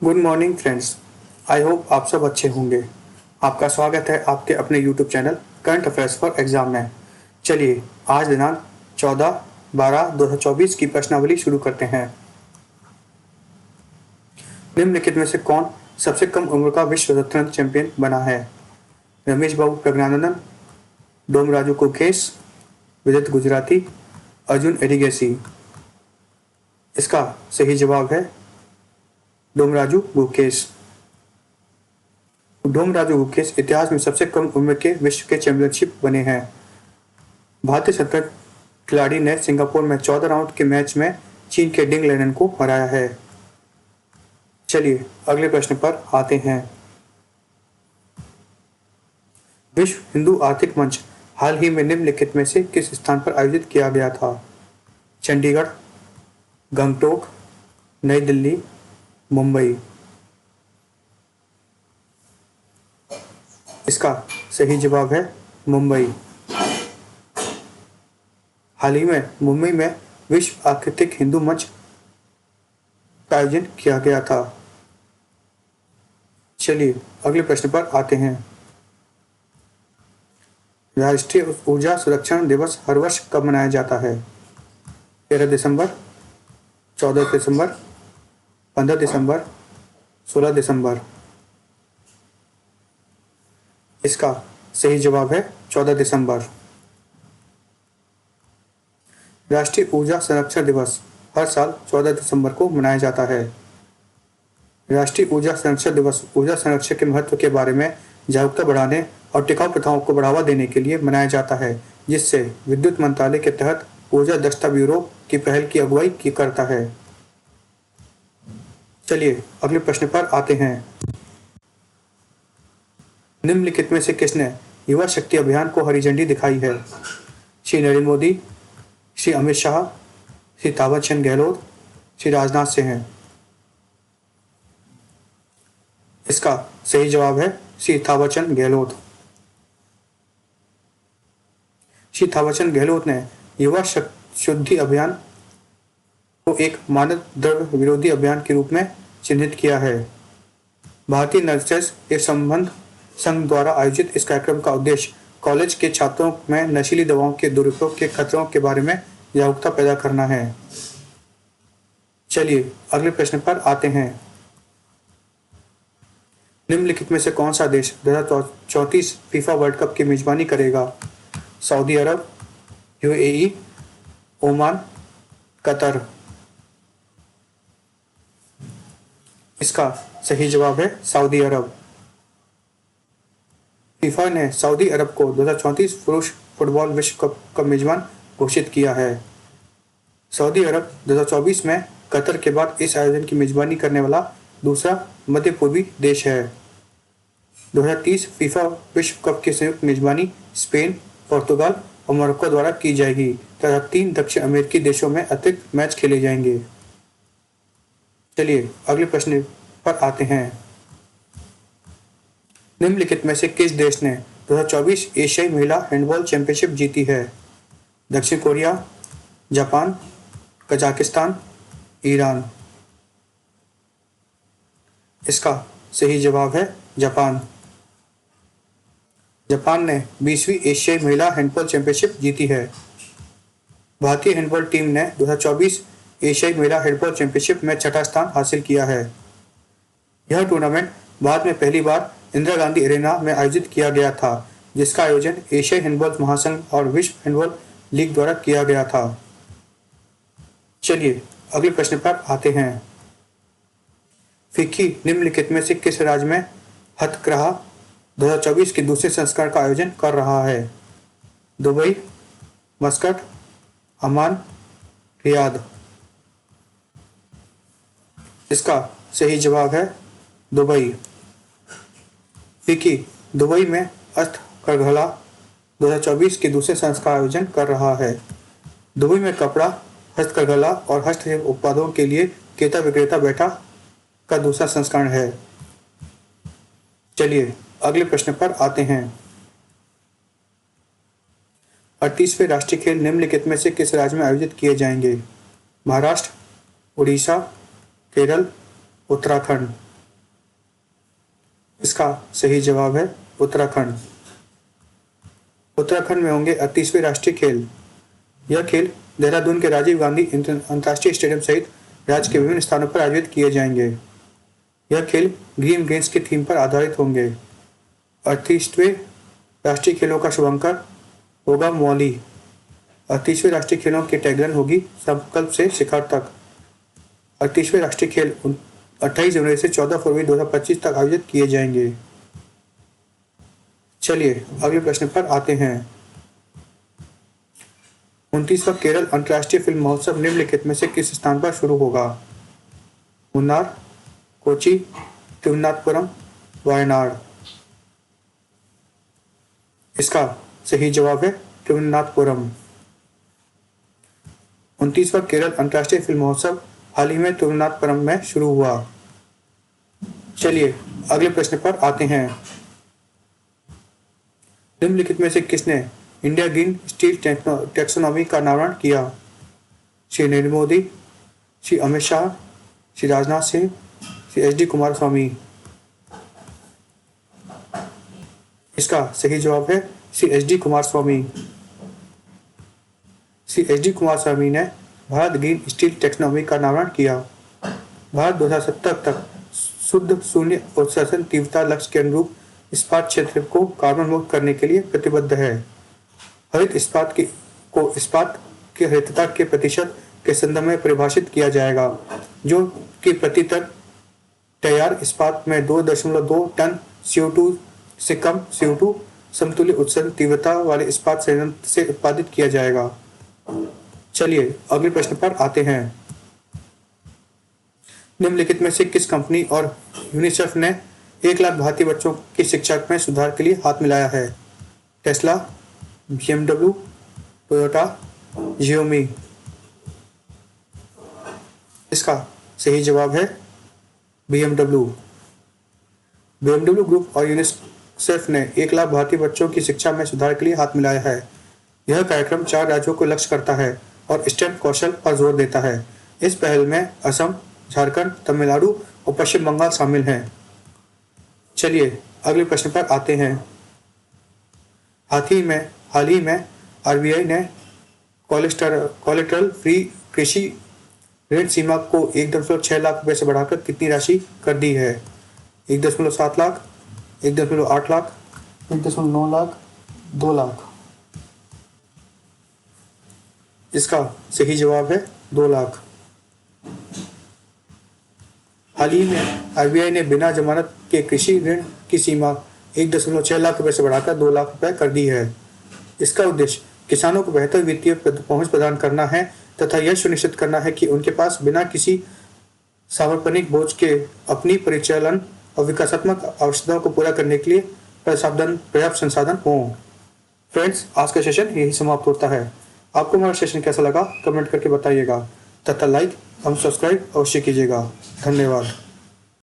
Good morning friends. I hope आप सब अच्छे होंगे। आपका स्वागत है आपके अपने YouTube channel current affairs for exam में। चलिए आज दिनांक 14/12/2024 की प्रश्नावली शुरू करते हैं। निम्नलिखित में से कौन सबसे कम उम्र का विश्व शतरंज चैंपियन बना है? रमेश बाबू प्रज्ञानंदन, डोमराजू कुकेश, विदित गुजराती, अर्जुन एडिगेसी। इसका सही जवाब है डोमराजू गुकेश। डोमराजू गुकेश इतिहास में सबसे कम उम्र के विश्व के चैंपियनशिप बने हैं। भारतीय शतरंज खिलाड़ी ने सिंगापुर में 14 राउंड के मैच में चीन के डिंग लेनन को हराया है। चलिए अगले प्रश्न पर आते हैं। विश्व हिंदू आर्थिक मंच हाल ही में निम्नलिखित में से किस स्थान पर आयोजित किया गया था? चंडीगढ़, गंगटोक, नई दिल्ली, मुंबई। इसका सही जवाब है मुंबई। हाल ही में मुंबई में विश्व आर्थिक हिंदू मंच का आयोजन किया गया था। चलिए अगले प्रश्न पर आते हैं। राष्ट्रीय ऊर्जा संरक्षण दिवस हर वर्ष कब मनाया जाता है? 13 दिसंबर, 14 दिसंबर, 15 दिसंबर, 16 दिसंबर। इसका सही जवाब है 14 दिसंबर। राष्ट्रीय ऊर्जा संरक्षण दिवस हर साल 14 दिसंबर को मनाया जाता है। राष्ट्रीय ऊर्जा संरक्षण दिवस ऊर्जा संरक्षण के महत्व के बारे में जागरूकता बढ़ाने और टिकाऊ प्रथाओं को बढ़ावा देने के लिए मनाया जाता है, जिससे विद्युत मंत्रालय के तहत ऊर्जा दक्षता ब्यूरो की पहल की अगुवाई की करता है। चलिए अगले प्रश्न पर आते हैं। निम्नलिखित में से किसने युवा शक्ति अभियान को हरी झंडी दिखाई है? श्री नरेंद्र मोदी, श्री अमित शाह, श्री थावरचंद गहलोत, श्री राजनाथ सिंह। इसका सही जवाब है श्री थावरचंद गहलोत। श्री थावरचंद गहलोत ने युवा शुद्धि अभियान को एक मानव द्रव्य विरोधी अभियान के रूप में चिन्हित किया है। भारतीय नर्सेस के संबंध संघ द्वारा आयोजित इस कार्यक्रम का उद्देश्य कॉलेज के छात्रों में नशीली दवाओं के दुरुपयोग के खतरों के बारे में जागरूकता पैदा करना है। चलिए अगले प्रश्न पर आते हैं। निम्नलिखित में से कौन सा देश 2034 फीफा वर्ल्ड कप की मेजबानी करेगा? सऊदी अरब, यूएई, ओमान, कतर। इसका सही जवाब है सऊदी अरब। फीफा ने सऊदी अरब को 2034 पुरुष फुटबॉल विश्व कप का मेजबान घोषित किया है। सऊदी अरब 2024 में कतर के बाद इस आयोजन की मेजबानी करने वाला दूसरा मध्य पूर्वी देश है। 2030 फीफा विश्व कप की संयुक्त मेजबानी स्पेन, पुर्तगाल और मोरक्को द्वारा की जाएगी तथा 3 दक्षिण अमेरिकी देशों में अतिरिक्त मैच खेले जाएंगे। चलिए अगले प्रश्न पर आते हैं। निम्नलिखित में से किस देश ने 2024 एशियाई महिला हैंडबॉल चैंपियनशिप जीती है? दक्षिण कोरिया, जापान, कजाकिस्तान, ईरान। इसका सही जवाब है जापान। जापान ने 20वीं एशियाई महिला हैंडबॉल चैंपियनशिप जीती है। भारतीय हैंडबॉल टीम ने 2024 एशियाई महिला हैंडबॉल चैंपियनशिप में 6ठा स्थान हासिल किया है। यह टूर्नामेंट बाद में पहली बार इंदिरा गांधी एरेना में आयोजित किया गया था, जिसका आयोजन एशियाई हैंडबॉल महासंघ और विश्व हैंडबॉल लीग द्वारा किया गया था। चलिए अगले प्रश्न पर आते हैं। फिक्की निम्नलिखित में से किस राज्य में हथकरघा 2024 के दूसरे संस्करण का आयोजन कर रहा है? दुबई, मस्कट, अमान, रियाद। इसका सही जवाब है दुबई। फिक्की दुबई में हथकरघा 2024 के दूसरे संस्करण का आयोजन कर रहा है। दुबई में कपड़ा, हस्तकरघा और हस्तशिल्प उत्पादों के लिए क्रेता विक्रेता बैठा का दूसरा संस्करण है। चलिए अगले प्रश्न पर आते हैं। 38वें राष्ट्रीय खेल निम्नलिखित में से किस राज्य में आयोजित किए जाएंगे? महाराष्ट्र, उड़ीसा, केरल, उत्तराखंड। इसका सही जवाब है उत्तराखंड। उत्तराखंड में होंगे 38वें राष्ट्रीय खेल। यह खेल देहरादून के राजीव गांधी अंतर्राष्ट्रीय स्टेडियम सहित राज्य के विभिन्न स्थानों पर आयोजित किए जाएंगे। यह खेल ग्रीन गेम्स के थीम पर आधारित होंगे। 38वें राष्ट्रीय खेलों का शुभारंभ होगा मौली। 38वें राष्ट्रीय खेलों की टैगलाइन होगी संकल्प से शिखर तक। 38वें राष्ट्रीय खेल 28 जनवरी से 14 फरवरी 2025 तक आयोजित किए जाएंगे। चलिए अगले प्रश्न पर आते हैं। 29वां केरल अंतर्राष्ट्रीय फिल्म महोत्सव निम्नलिखित में से किस स्थान पर शुरू होगा? मुन्नार, कोची, तिरुवनंतपुरम, वायनाड। इसका सही जवाब है तिरुवनंतपुरम। 29वां केरल अंतर्राष्ट्रीय फिल्म महोत्सव हाल ही में तिरुवनंतपुरम में शुरू हुआ। चलिए अगले प्रश्न पर आते हैं। निम्नलिखित में से किसने इंडिया ग्रीन स्टील टैक्सोनॉमी का अनावरण किया? Shri Narendra Modi, Shri Amit Shah, Shri Rajnath Singh, Shri H D Kumaraswamy. इसका सही जवाब है Shri H D Kumaraswamy. Shri H D Kumaraswamy ने भारत ग्रीन स्टील टैक्सोनॉमी का अनावरण किया। भारत 2070 तक शुद्ध शून्य उत्सर्जन तीव्रता लक्ष्य के अनुरूप इस्पात क्षेत्र को कार्बन मुक्त करने के लिए प्रतिबद्ध है। हरित इस्पात की हरितता के प्रतिशत के संदर्भ में परिभाषित किया जाएगा, जो कि प्रति टन तैयार इस्पात में 2.2 टन CO2 से कम CO2 समतुल्य उत्सर्जन तीव्रता वाले इस्पात संयंत्र से उत्पादित किया जाएगा। चलिए अगले प्रश्न पर आते हैं। निम्नलिखित में से किस कंपनी और यूनिसेफ ने 1 लाख भारतीय बच्चों की शिक्षा में सुधार के लिए हाथ मिलाया है? Tesla, BMW, Toyota, Xiaomi। इसका सही जवाब है BMW। BMW ग्रुप और यूनिसेफ ने 1 लाख भारतीय बच्चों की शिक्षा में सुधार के लिए हाथ मिलाया है। यह कार्यक्रम 4 राज्यों को लक्ष्य करता है और स्टेम कौशल पर जोर देता है। इस पहल में असम, झारखंड, तमिलनाडु और पश्चिम बंगाल शामिल हैं। चलिए अगले प्रश्न पर आते हैं। हाल ही में RBI ने कोलेटरल फ्री कृषि ऋण सीमा को 1.6 लाख रुपए से बढ़ाकर कितनी राशि कर दी है? 1.7 लाख, 1.8 लाख, 1.9 लाख, 2 लाख। इसका सही जवाब है 2 लाख। हाल ही में RBI ने बिना जमानत के कृषि ऋण की सीमा 1.6 लाख रुपए से बढ़ाकर 2 लाख रुपए कर दी है। इसका उद्देश्य किसानों को बेहतर वित्तीय पहुंच प्रदान करना है तथा यह सुनिश्चित करना है कि उनके पास बिना किसी सांविधानिक बोझ के अपनी परिचालन और विकासात्मक आवश्यकताओं को पूरा करने के लिए पर्याप्त संसाधन हों। फ्रेंड्स, आज का सेशन यही समाप्त होता है। आपको हमारा सेशन कैसा लगा कमेंट करके बताइएगा तथा लाइक एवं सब्सक्राइब अवश्य कीजिएगा। धन्यवाद।